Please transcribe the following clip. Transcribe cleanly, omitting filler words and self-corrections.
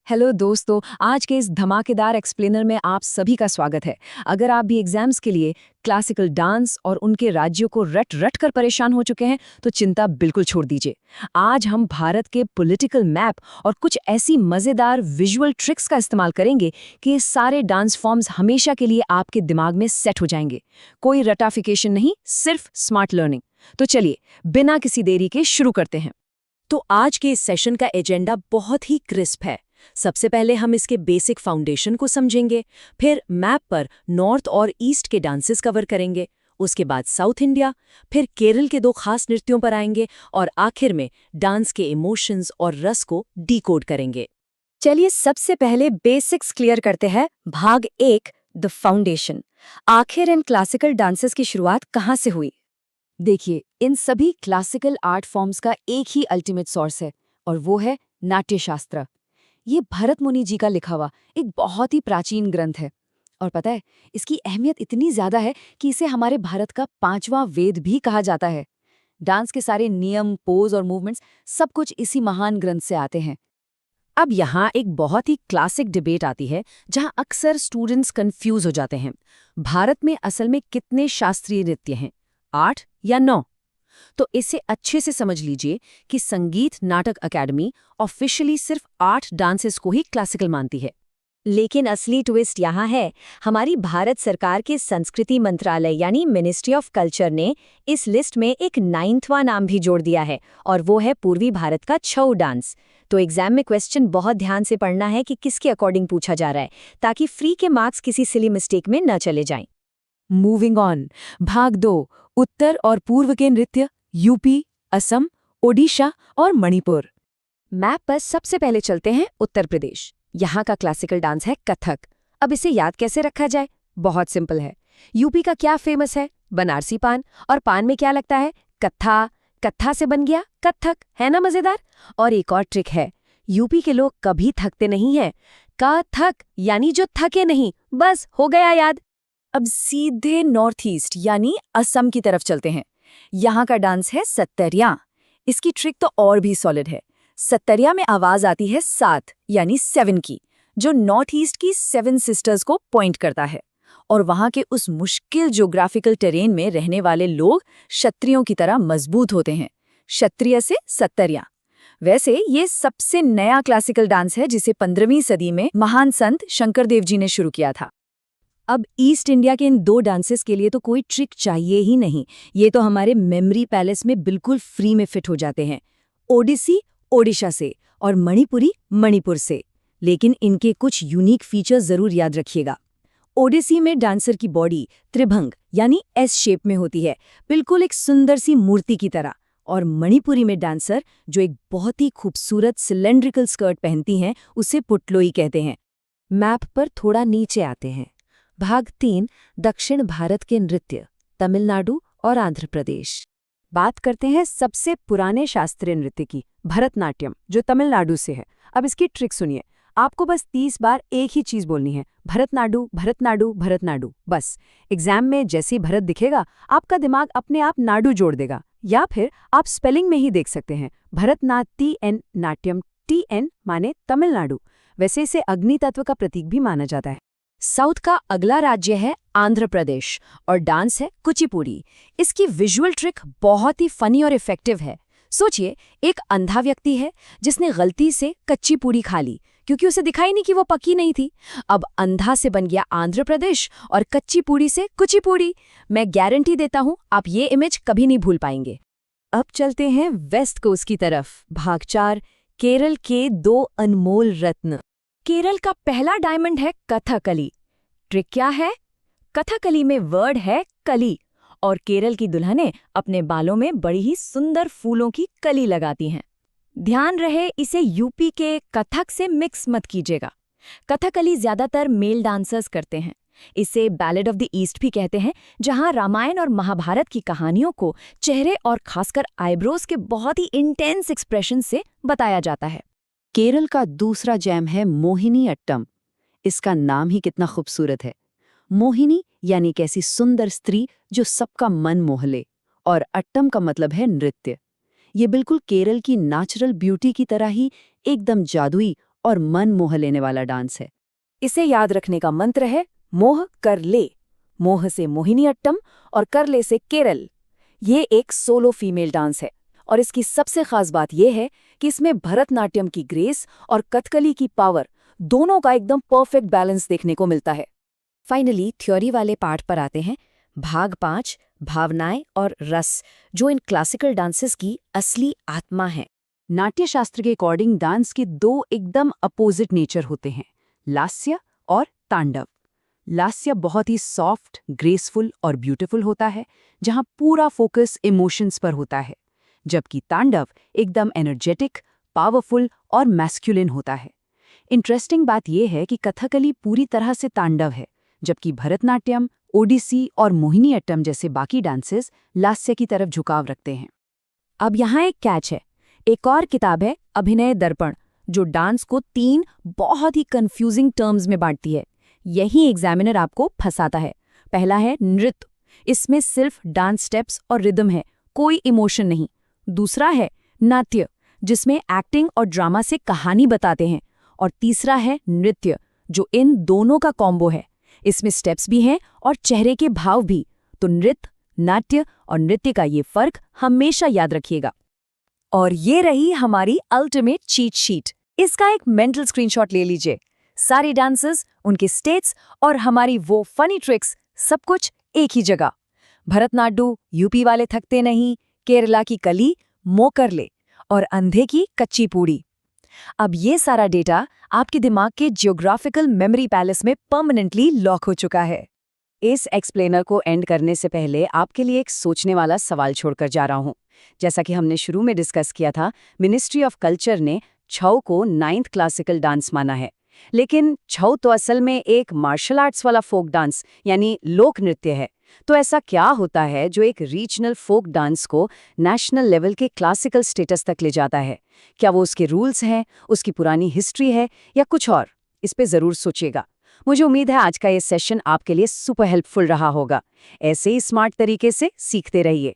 Hello दोस्तों, आज के इस धमाकेदार एक्सप्लेनर में आप सभी का स्वागत है। अगर आप भी एग्जाम्स के लिए क्लासिकल डांस और उनके राज्यों को रट रट कर परेशान हो चुके हैं तो चिंता बिल्कुल छोड़ दीजिए। आज हम भारत के पॉलिटिकल मैप और कुछ ऐसी मज़ेदार विजुअल ट्रिक्स का इस्तेमाल करेंगे कि ये सारे डांस फॉर्म्स हमेशा के लिए आपके दिमाग में सेट हो जाएंगे। कोई रटाफिकेशन नहीं, सिर्फ स्मार्ट लर्निंग। तो चलिए बिना किसी देरी के शुरू करते हैं। तो आज के इस सेशन का एजेंडा बहुत ही क्रिस्प है। सबसे पहले हम इसके बेसिक फाउंडेशन को समझेंगे, फिर मैप पर नॉर्थ और ईस्ट के डांसेस कवर करेंगे, उसके बाद साउथ इंडिया, फिर केरल के दो खास नृत्यों पर आएंगे और आखिर में डांस के इमोशंस और रस को डिकोड करेंगे। चलिए सबसे पहले बेसिक्स क्लियर करते हैं। भाग 1, द फाउंडेशन। आखिर इन क्लासिकल डांसेस की शुरुआत कहाँ से हुई? देखिए, इन सभी क्लासिकल आर्ट फॉर्म्स का एक ही अल्टीमेट सोर्स है और वो है नाट्यशास्त्र। ये भरत मुनि जी का लिखा हुआ एक बहुत ही प्राचीन ग्रंथ है। और पता है, इसकी अहमियत इतनी ज्यादा है कि इसे हमारे भारत का 5वां वेद भी कहा जाता है। डांस के सारे नियम, पोज और मूवमेंट्स सब कुछ इसी महान ग्रंथ से आते हैं। अब यहाँ एक बहुत ही क्लासिक डिबेट आती है जहाँ अक्सर स्टूडेंट्स कंफ्यूज हो जाते हैं। भारत में असल में कितने शास्त्रीय नृत्य हैं, 8 या 9? तो इसे अच्छे से समझ लीजिए कि संगीत नाटक अकेडमी ऑफिशियली सिर्फ 8 डांसेस को ही क्लासिकल मानती है। लेकिन असली ट्विस्ट यहाँ है। हमारी भारत सरकार के संस्कृति मंत्रालय यानी मिनिस्ट्री ऑफ कल्चर ने इस लिस्ट में एक 9वां नाम भी जोड़ दिया है और वो है पूर्वी भारत का छऊ डांस। तो एग्जाम में क्वेश्चन बहुत ध्यान से पढ़ना है कि किसके अकॉर्डिंग पूछा जा रहा है, ताकि फ्री के मार्क्स किसी सिली मिस्टेक में न चले जाएं। मूविंग ऑन, भाग 2, उत्तर और पूर्व के नृत्य, यूपी, असम, ओडिशा और मणिपुर। मैप पर सबसे पहले चलते हैं उत्तर प्रदेश। यहाँ का क्लासिकल डांस है कथक। अब इसे याद कैसे रखा जाए? बहुत सिंपल है। यूपी का क्या फेमस है? बनारसी पान। और पान में क्या लगता है? कत्था। कत्था से बन गया कथक, है ना मजेदार? और एक और ट्रिक है, यूपी के लोग कभी थकते नहीं हैं। कथक यानी जो थके नहीं, बस हो गया याद। अब सीधे नॉर्थ ईस्ट यानी असम की तरफ चलते हैं। यहाँ का डांस है सत्तरिया। इसकी ट्रिक तो और भी सॉलिड है। सत्तरिया में आवाज आती है 7 यानी 7 की, जो नॉर्थ ईस्ट की 7 सिस्टर्स को पॉइंट करता है। और वहाँ के उस मुश्किल ज्योग्राफिकल टेरेन में रहने वाले लोग क्षत्रियों की तरह मजबूत होते हैं। क्षत्रिय से सत्तरिया। वैसे ये सबसे नया क्लासिकल डांस है जिसे 15वीं सदी में महान संत शंकरदेव जी ने शुरू किया था। अब ईस्ट इंडिया के इन 2 डांसेस के लिए तो कोई ट्रिक चाहिए ही नहीं। ये तो हमारे मेमोरी पैलेस में बिल्कुल फ्री में फिट हो जाते हैं। ओडिसी ओडिशा से और मणिपुरी मणिपुर से। लेकिन इनके कुछ यूनिक फीचर्स जरूर याद रखिएगा। ओडिसी में डांसर की बॉडी त्रिभंग यानी एस शेप में होती है, बिल्कुल एक सुंदर सी मूर्ति की तरह। और मणिपुरी में डांसर जो एक बहुत ही खूबसूरत सिलेंड्रिकल स्कर्ट पहनती हैं, उसे पुटलोई कहते हैं। मैप पर थोड़ा नीचे आते हैं। भाग 3, दक्षिण भारत के नृत्य, तमिलनाडु और आंध्र प्रदेश। बात करते हैं सबसे पुराने शास्त्रीय नृत्य की, भरतनाट्यम, जो तमिलनाडु से है। अब इसकी ट्रिक सुनिए। आपको बस 30 बार एक ही चीज बोलनी है, भरतनाडु भरतनाडु भरतनाडु। बस एग्जाम में जैसे ही भरत दिखेगा, आपका दिमाग अपने आप नाडु जोड़ देगा। या फिर आप स्पेलिंग में ही देख सकते हैं, भरतनाट्यम नाट्यम, TN माने तमिलनाडु। वैसे इसे अग्नि तत्व का प्रतीक भी माना जाता है। साउथ का अगला राज्य है आंध्र प्रदेश और डांस है कुचिपुड़ी। इसकी विजुअल ट्रिक बहुत ही फनी और इफेक्टिव है। सोचिए, एक अंधा व्यक्ति है जिसने गलती से कच्ची पूड़ी खा ली क्योंकि उसे दिखाई नहीं कि वो पकी नहीं थी। अब अंधा से बन गया आंध्र प्रदेश और कच्ची पूड़ी से कुचिपुड़ी। मैं गारंटी देता हूं आप ये इमेज कभी नहीं भूल पाएंगे। अब चलते हैं वेस्ट कोस्ट की तरफ। भाग 4, केरल के 2 अनमोल रत्न। केरल का पहला डायमंड है कथकली। ट्रिक क्या है? कथकली में वर्ड है कली और केरल की दुल्हनें अपने बालों में बड़ी ही सुंदर फूलों की कली लगाती हैं। ध्यान रहे, इसे यूपी के कथक से मिक्स मत कीजिएगा। कथकली ज्यादातर मेल डांसर्स करते हैं। इसे बैलेड ऑफ द ईस्ट भी कहते हैं, जहां रामायण और महाभारत की कहानियों को चेहरे और खासकर आईब्रोज के बहुत ही इंटेंस एक्सप्रेशन से बताया जाता है। केरल का दूसरा जैम है मोहिनी अट्टम। इसका नाम ही कितना खूबसूरत है। मोहिनी यानी कैसी सुंदर स्त्री जो सबका मन मोह ले, और अट्टम का मतलब है नृत्य। ये बिल्कुल केरल की नेचुरल ब्यूटी की तरह ही एकदम जादुई और मन मोह लेने वाला डांस है। इसे याद रखने का मंत्र है मोह कर ले। मोह से मोहिनीअट्टम और करले से केरल। ये एक सोलो फीमेल डांस है और इसकी सबसे खास बात यह है कि इसमें भरतनाट्यम की ग्रेस और कथकली की पावर दोनों का एकदम परफेक्ट बैलेंस देखने को मिलता है। फाइनली थ्योरी वाले पार्ट पर आते हैं। भाग 5 भावनाएं और रस, जो इन क्लासिकल डांसेस की असली आत्मा है। नाट्यशास्त्र के अकॉर्डिंग डांस के 2 एकदम अपोजिट नेचर होते हैं, लास्य और तांडव। लास्य बहुत ही सॉफ्ट, ग्रेसफुल और ब्यूटीफुल होता है, जहां पूरा फोकस इमोशंस पर होता है, जबकि तांडव एकदम एनर्जेटिक, पावरफुल और मैस्कुलिन होता है। इंटरेस्टिंग बात यह है कि कथकली पूरी तरह से तांडव है, जबकि भरतनाट्यम, ओडिसी और मोहिनीअट्टम जैसे बाकी डांसेस लास्य की तरफ झुकाव रखते हैं। अब यहाँ एक कैच है। एक और किताब है अभिनय दर्पण, जो डांस को 3 बहुत ही कंफ्यूजिंग टर्म्स में बांटती है। यही एग्जामिनर आपको फंसाता है। पहला है नृत्य, इसमें सिर्फ डांस स्टेप्स और रिदम है, कोई इमोशन नहीं। दूसरा है नाट्य, जिसमें एक्टिंग और ड्रामा से कहानी बताते हैं। और तीसरा है नृत्य, जो इन दोनों का कॉम्बो है। इसमें स्टेप्स भी हैं और चेहरे के भाव भी। तो नृत्य, नाट्य और नृत्य का ये फर्क हमेशा याद रखिएगा। और ये रही हमारी अल्टीमेट चीट शीट। इसका एक मेंटल स्क्रीनशॉट ले लीजिए। सारे डांसेस, उनके स्टेट्स और हमारी वो फनी ट्रिक्स, सब कुछ एक ही जगह। भरतनाट्यम यूपी वाले थकते नहीं, केरला की कली मोकरले और अंधे की कच्ची पूड़ी। अब ये सारा डेटा आपके दिमाग के जियोग्राफिकल मेमोरी पैलेस में परमानेंटली लॉक हो चुका है। इस एक्सप्लेनर को एंड करने से पहले आपके लिए एक सोचने वाला सवाल छोड़कर जा रहा हूं। जैसा कि हमने शुरू में डिस्कस किया था, मिनिस्ट्री ऑफ कल्चर ने छऊ को 9th क्लासिकल डांस माना है, लेकिन छऊ तो असल में एक मार्शल आर्ट्स वाला फोक डांस यानी लोक नृत्य है। तो ऐसा क्या होता है जो एक रीजनल फोक डांस को नेशनल लेवल के क्लासिकल स्टेटस तक ले जाता है? क्या वो उसके रूल्स हैं, उसकी पुरानी हिस्ट्री है या कुछ और? इस पे जरूर सोचिएगा। मुझे उम्मीद है आज का ये सेशन आपके लिए सुपर हेल्पफुल रहा होगा। ऐसे ही स्मार्ट तरीके से सीखते रहिए।